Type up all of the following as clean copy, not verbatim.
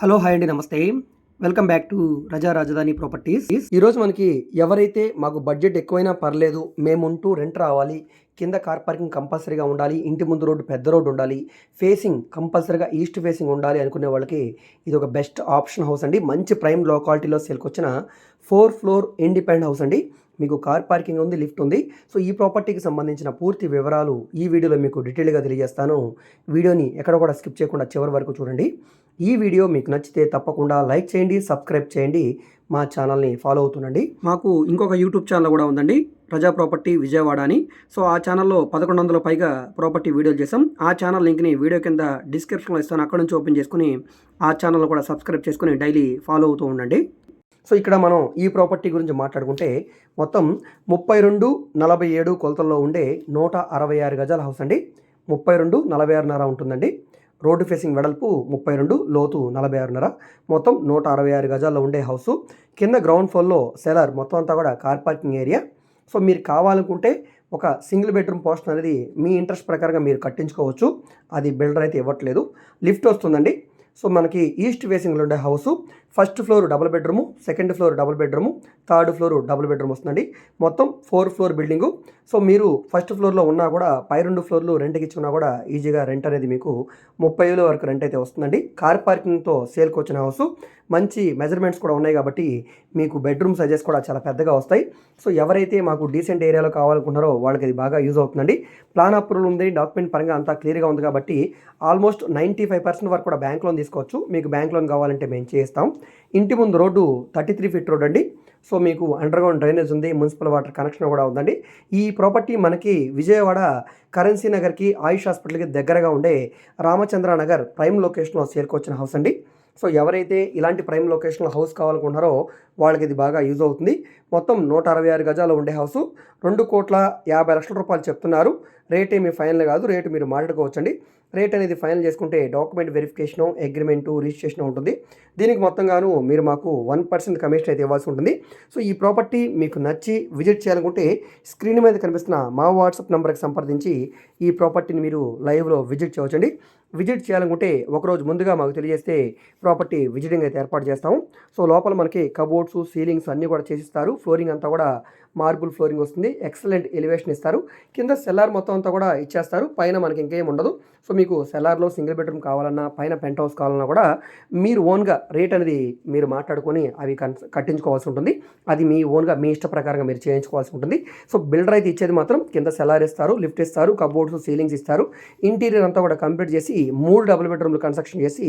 Hello hi అండి, నమస్తే. Welcome back to రజా రాజధాని ప్రాపర్టీస్. ఈరోజు మనకి ఎవరైతే మాకు బడ్జెట్ ఎక్కువైనా పర్లేదు, మేముంటూ రెంట్ రావాలి, కింద కార్ పార్కింగ్ కంపల్సరీగా ఉండాలి, ఇంటి ముందు రోడ్డు పెద్ద రోడ్డు ఉండాలి, ఫేసింగ్ కంపల్సరీగా ఈస్ట్ ఫేసింగ్ ఉండాలి అనుకునే వాళ్ళకి ఇది ఒక బెస్ట్ ఆప్షన్ హౌస్ అండి. మంచి ప్రైమ్ లొకాలిటీలో సేల్కి వచ్చిన 4 ఫ్లోర్ ఇండిపెండెంట్ హౌస్ అండి. మీకు కార్ పార్కింగ్ ఉంది, లిఫ్ట్ ఉంది. సో ఈ ప్రాపర్టీకి సంబంధించిన పూర్తి వివరాలు ఈ వీడియోలో మీకు డీటెయిల్గా తెలియజేస్తాను. వీడియోని ఎక్కడ కూడా స్కిప్ చేయకుండా చివరి వరకు చూడండి. ఈ వీడియో మీకు నచ్చితే తప్పకుండా లైక్ చేయండి, సబ్స్క్రైబ్ చేయండి, మా ఛానల్ని ఫాలో అవుతుండండి. మాకు ఇంకొక యూట్యూబ్ ఛానల్ కూడా ఉందండి, ప్రజా ప్రాపర్టీ విజయవాడ అని. సో ఆ ఛానల్లో 1100 పైగా ప్రాపర్టీ వీడియోలు చేసాం. ఆ ఛానల్ లింక్ని వీడియో కింద డిస్క్రిప్షన్లో ఇస్తాను. అక్కడ నుంచి ఓపెన్ చేసుకుని ఆ ఛానల్ కూడా సబ్స్క్రైబ్ చేసుకుని డైలీ ఫాలో అవుతూ ఉండండి. సో ఇక్కడ మనం ఈ ప్రాపర్టీ గురించి మాట్లాడుకుంటే మొత్తం 32-47 కొలతల్లో ఉండే 166 గజాల హౌస్ అండి. 32-46.5 ఉంటుందండి. రోడ్డు ఫేసింగ్ వెడల్పు 32, లోతు 46.5, మొత్తం 166 గజాల్లో ఉండే హౌసు. కింద గ్రౌండ్ ఫ్లోర్లో సెలర్, మొత్తం అంతా కూడా కార్ పార్కింగ్ ఏరియా. సో మీరు కావాలనుకుంటే ఒక సింగిల్ బెడ్రూమ్ పోర్షన్ అనేది మీ ఇంట్రెస్ట్ ప్రకారంగా మీరు కట్టించుకోవచ్చు. అది బిల్డర్ అయితే ఇవ్వట్లేదు. లిఫ్ట్ వస్తుందండి. సో మనకి ఈస్ట్ ఫేసింగ్లో ఉండే house. First floor double bedroom, second floor double bedroom, third floor double bedroom వస్తుందండి. మొత్తం 4 ఫ్లోర్ బిల్డింగు. సో మీరు ఫస్ట్ ఫ్లోర్లో ఉన్నా కూడా పై 2 ఫ్లోర్లు రెంట్కి ఇచ్చున్నా కూడా ఈజీగా రెంట్ అనేది మీకు 30,000 వరకు రెంట్ అయితే వస్తుందండి. కార్ పార్కింగ్తో సేల్కి వచ్చిన హౌసు. మంచి మెజర్మెంట్స్ కూడా ఉన్నాయి కాబట్టి మీకు బెడ్రూమ్ సైజెస్ కూడా చాలా పెద్దగా వస్తాయి. సో ఎవరైతే మాకు డీసెంట్ ఏరియాలో కావాలనుకుంటారో వాళ్ళకి ఇది బాగా యూజ్ అవుతుందండి. ప్లాన్ అప్రూవల్ ఉంది, డాక్యుమెంట్ పరంగా అంతా క్లియర్గా ఉంది కాబట్టి ఆల్మోస్ట్ 95% వరకు కూడా బ్యాంక్ లోన్ తీసుకోవచ్చు. మీకు బ్యాంక్ లోన్ కావాలంటే మేము చేస్తాం. ఇంటి ముందు రోడ్డు 33 ఫీట్ రోడ్ అండి. సో మీకు అండర్గ్రౌండ్ డ్రైనేజ్ ఉంది, మున్సిపల్ వాటర్ కనెక్షన్ కూడా ఉందండి. ఈ ప్రాపర్టీ మనకి విజయవాడ కరెన్సీ నగర్కి, ఆయుష్ హాస్పిటల్కి దగ్గరగా ఉండే రామచంద్ర నగర్ ప్రైమ్ లొకేషన్లో సేల్కి వచ్చిన హౌస్ అండి. సో ఎవరైతే ఇలాంటి ప్రైమ్ లొకేషన్లో హౌస్ కావాలనుకుంటున్నారో వాళ్ళకి ఇది బాగా యూజ్ అవుతుంది. మొత్తం 166 గజాలు ఉండే హౌసు. 2,50,00,000 రూపాయలు చెప్తున్నారు. రేట్ ఏమి ఫైనల్ కాదు, రేటు మీరు మాట్లాడుకోవచ్చండి. రేట్ అనేది ఫైనల్ చేసుకుంటే డాక్యుమెంట్ వెరిఫికేషను, అగ్రిమెంటు, రిజిస్ట్రేషన్ ఉంటుంది. దీనికి మొత్తంగాను మీరు మాకు 1% కమిషన్ అయితే ఇవ్వాల్సి ఉంటుంది. సో ఈ ప్రాపర్టీ మీకు నచ్చి విజిట్ చేయాలనుకుంటే స్క్రీన్ మీద కనిపిస్తున్న మా వాట్సాప్ నెంబర్కి సంప్రదించి ఈ ప్రాపర్టీని మీరు లైవ్లో విజిట్ చేయవచ్చండి. విజిట్ చేయాలనుకుంటే ఒకరోజు ముందుగా మాకు తెలియజేస్తే ప్రాపర్టీ విజిటింగ్ అయితే ఏర్పాటు చేస్తాము. సో లోపల మనకి కబోర్డ్స్, సీలింగ్స్ అన్నీ కూడా చేసిస్తారు. ఫ్లోరింగ్ అంతా కూడా మార్బుల్ ఫ్లోరింగ్ వస్తుంది. ఎక్సలెంట్ ఎలివేషన్ ఇస్తారు. కింద సెల్లార్ మొత్తం అంతా కూడా ఇచ్చేస్తారు. పైన మనకి ఇంకేం ఉండదు. సో మీకు సెల్లార్లో సింగిల్ బెడ్రూమ్ కావాలన్నా, పైన పెంట్ హౌస్ కావాలన్నా కూడా మీరు ఓన్గా రేట్ అనేది మీరు మాట్లాడుకొని అవి కట్టించుకోవాల్సి ఉంటుంది. అది మీ ఓన్గా మీ ఇష్ట ప్రకారంగా మీరు చేయించుకోవాల్సి ఉంటుంది. సో బిల్డర్ అయితే ఇచ్చేది మాత్రం కింద సెల్లార్ ఇస్తారు, లిఫ్ట్ ఇస్తారు, కబోర్డ్స్, సీలింగ్స్ ఇస్తారు. ఇంటీరియర్ అంతా కూడా కంప్లీట్ చేసి 3 డబుల్ బెడ్రూమ్లు కన్స్ట్రక్షన్ చేసి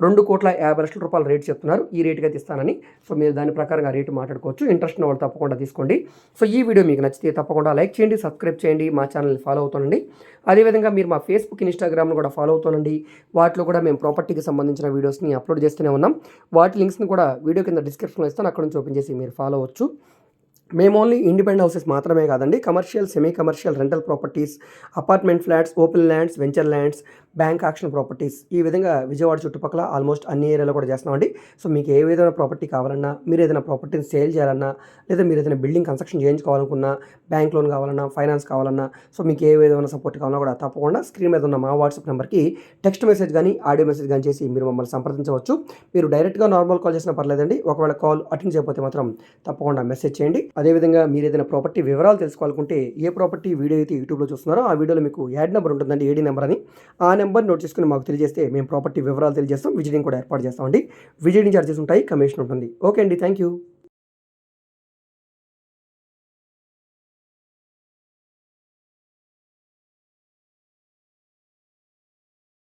2,50,00,000 రూపాయలు రేట్ చెప్తున్నారు. ఈ రేటుకి అయితే ఇస్తానని. సో మీరు దాని ప్రకారంగా రేటు మాట్లాడుకోవచ్చు. ఇంట్రెస్ట్ ఉన్న వాళ్ళు తప్పకుండా తీసుకోండి. సో ఈ వీడియో మీకు నచ్చితే తప్పకుండా లైక్ చేయండి, సబ్స్క్రైబ్ చేయండి, మా ఛానల్ని ఫాలో అవుతానండి. అదేవిధంగా మీరు మా ఫేస్బుక్, ఇన్స్టాగ్రామ్ను కూడా ఫాలో అవుతానండి. వాటిలో కూడా మేము ప్రాపర్టీకి సంబంధించిన వీడియోస్ని అప్లోడ్ చేస్తూనే ఉన్నాం. వాటి లింక్స్ని కూడా వీడియో కింద డిస్క్రిప్షన్లో ఇస్తాను. అక్కడ నుంచి ఓపెన్ చేసి మీరు ఫాలో అవ్వచ్చు. మేము ఓన్లీ ఇండిపెండెంట్ హౌసెస్ మాత్రమే కాదండి, commercial, semi commercial, rental properties, apartment flats, open lands, venture lands, bank auction properties, ఈ విధంగా విజయవాడ చుట్టుపక్కల ఆల్మోస్ట్ అన్ని ఏరియాలో కూడా చేస్తున్నామండి. సో మీకు ఏ విధమైన ప్రాపర్టీ కావాలన్నా, మీరు ఏదైనా ప్రాపర్టీని సేల్ చేయాలన్నా, లేదా మీరు ఏదైనా బిల్డింగ్ కన్స్ట్రక్షన్ చేయించుకోవాలనుకున్నా, బ్యాంక్ లోన్ కావాలన్నా, ఫైనాన్స్ కావాలన్నా, సో మీకు ఏ విధమైన సపోర్ట్ కావాలన్నా కూడా తప్పకుండా స్క్రీన్ మీద ఉన్న మా వాట్సాప్ నెంబర్కి టెక్స్ట్ మెసేజ్ కానీ, ఆడియో మెసేజ్ కానీ చేసి మీరు మమ్మల్ని సంప్రదించవచ్చు. మీరు డైరెక్ట్గా నార్మల్ కాల్ చేసినా పర్లేదండి. ఒకవేళ కాల్ అటెండ్ చేయకపోతే మాత్రం తప్పకుండా మెసేజ్ చేయండి. అదేవిధంగా మీరు ఏదైనా ప్రాపర్టీ వివరాలు తెలుసుకోవాలనుకుంటే, ఏ ప్రాపర్టీ వీడియో అయితే యూట్యూబ్లో చూస్తున్నారో ఆ వీడియోలో మీకు యాడ్ నెంబర్ ఉంటుందండి, ఏడీ నెంబర్ అని. ఆ నెంబర్ నోట్ చేసుకుని మాకు తెలియజేస్తే మేము ప్రాపర్టీ వివరాలు తెలియజేస్తాం. విజిటింగ్ కూడా ఏర్పాటు చేస్తామండి. విజిటింగ్ ఛార్జెస్ ఉంటాయి, కమిషన్ ఉంటుంది. ఓకే అండి, థ్యాంక్ యూ.